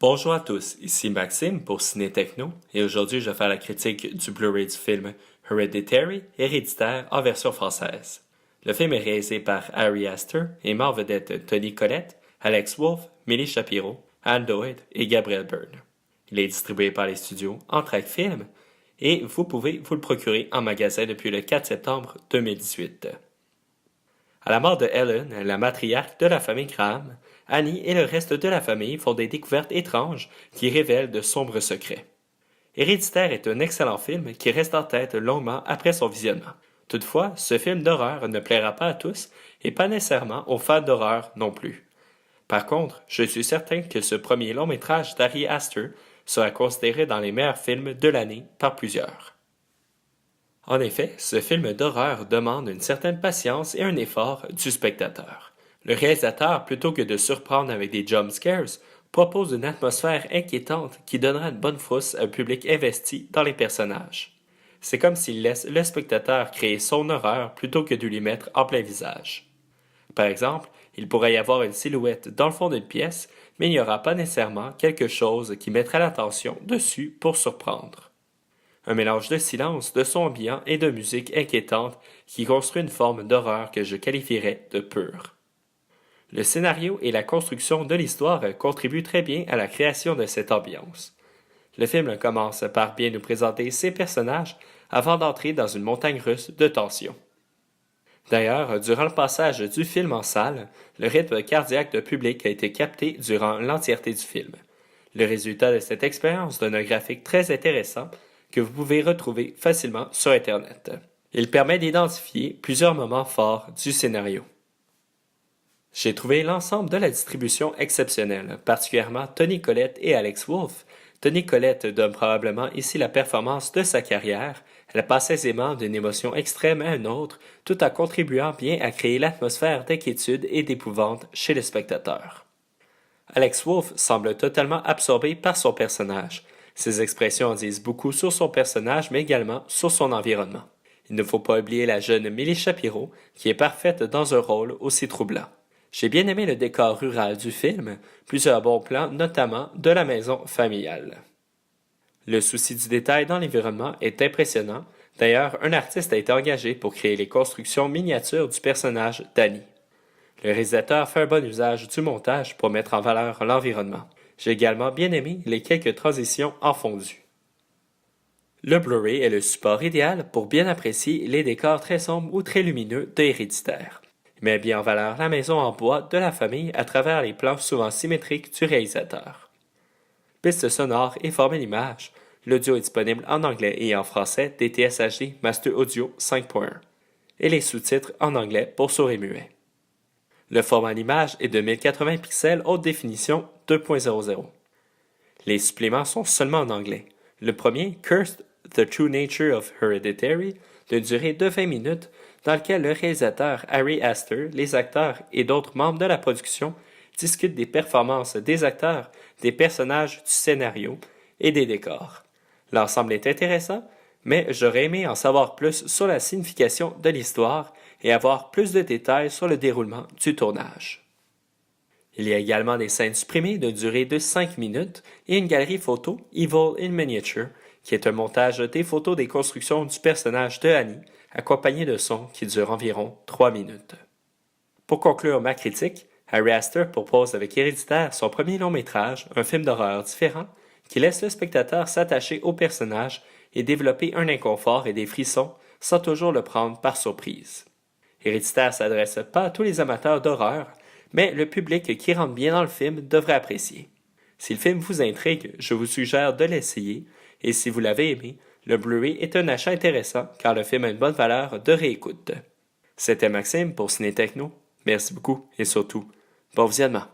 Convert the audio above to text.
Bonjour à tous, ici Maxime pour Ciné Techno et aujourd'hui je vais faire la critique du Blu-ray du film Hereditary, Héréditaire en version française. Le film est réalisé par Ari Aster et met en vedette Toni Collette, Alex Wolff, Millie Shapiro, Anne Doyd et Gabriel Byrne. Il est distribué par les studios Entraque Film et vous pouvez vous le procurer en magasin depuis le 4 septembre 2018. À la mort de Helen, la matriarche de la famille Graham, Annie et le reste de la famille font des découvertes étranges qui révèlent de sombres secrets. Héréditaire est un excellent film qui reste en tête longuement après son visionnement. Toutefois, ce film d'horreur ne plaira pas à tous et pas nécessairement aux fans d'horreur non plus. Par contre, je suis certain que ce premier long métrage d'Ari Aster sera considéré dans les meilleurs films de l'année par plusieurs. En effet, ce film d'horreur demande une certaine patience et un effort du spectateur. Le réalisateur, plutôt que de surprendre avec des jump scares, propose une atmosphère inquiétante qui donnera une bonne frousse à un public investi dans les personnages. C'est comme s'il laisse le spectateur créer son horreur plutôt que de lui mettre en plein visage. Par exemple, il pourrait y avoir une silhouette dans le fond d'une pièce, mais il n'y aura pas nécessairement quelque chose qui mettra l'attention dessus pour surprendre. Un mélange de silence, de sons ambiants et de musique inquiétante qui construit une forme d'horreur que je qualifierais de pure. Le scénario et la construction de l'histoire contribuent très bien à la création de cette ambiance. Le film commence par bien nous présenter ses personnages avant d'entrer dans une montagne russe de tension. D'ailleurs, durant le passage du film en salle, le rythme cardiaque de public a été capté durant l'entièreté du film. Le résultat de cette expérience donne un graphique très intéressant que vous pouvez retrouver facilement sur Internet. Il permet d'identifier plusieurs moments forts du scénario. J'ai trouvé l'ensemble de la distribution exceptionnelle, particulièrement Toni Collette et Alex Wolff. Toni Collette donne probablement ici la performance de sa carrière. Elle passe aisément d'une émotion extrême à une autre, tout en contribuant bien à créer l'atmosphère d'inquiétude et d'épouvante chez le spectateur. Alex Wolff semble totalement absorbé par son personnage. Ses expressions en disent beaucoup sur son personnage, mais également sur son environnement. Il ne faut pas oublier la jeune Millie Shapiro, qui est parfaite dans un rôle aussi troublant. J'ai bien aimé le décor rural du film, plusieurs bons plans, notamment de la maison familiale. Le souci du détail dans l'environnement est impressionnant. D'ailleurs, un artiste a été engagé pour créer les constructions miniatures du personnage d'Annie. Le réalisateur fait un bon usage du montage pour mettre en valeur l'environnement. J'ai également bien aimé les quelques transitions en fondu. Le Blu-ray est le support idéal pour bien apprécier les décors très sombres ou très lumineux de Héréditaire. Il met bien en valeur la maison en bois de la famille à travers les plans souvent symétriques du réalisateur. Piste sonore et format d'image. L'audio est disponible en anglais et en français DTS HD Master Audio 5.1 et les sous-titres en anglais pour sourds et muets. Le format d'image est de 1080 pixels haute définition 2.00. Les suppléments sont seulement en anglais. Le premier, Cursed: The True Nature of Hereditary, d'une durée de 20 minutes, dans lequel le réalisateur Ari Aster, les acteurs et d'autres membres de la production discutent des performances des acteurs, des personnages, du scénario et des décors. L'ensemble est intéressant, mais j'aurais aimé en savoir plus sur la signification de l'histoire et avoir plus de détails sur le déroulement du tournage. Il y a également des scènes supprimées d'une durée de 5 minutes et une galerie photo Evil in Miniature, qui est un montage des photos des constructions du personnage de Annie, accompagné de sons qui durent environ 3 minutes. Pour conclure ma critique, Ari Aster propose avec Héréditaire son premier long métrage, un film d'horreur différent, qui laisse le spectateur s'attacher au personnage et développer un inconfort et des frissons sans toujours le prendre par surprise. Héréditaire s'adresse pas à tous les amateurs d'horreur, mais le public qui rentre bien dans le film devrait apprécier. Si le film vous intrigue, je vous suggère de l'essayer, et si vous l'avez aimé, le Blu-ray est un achat intéressant car le film a une bonne valeur de réécoute. C'était Maxime pour Ciné Techno. Merci beaucoup et surtout, bon visionnement.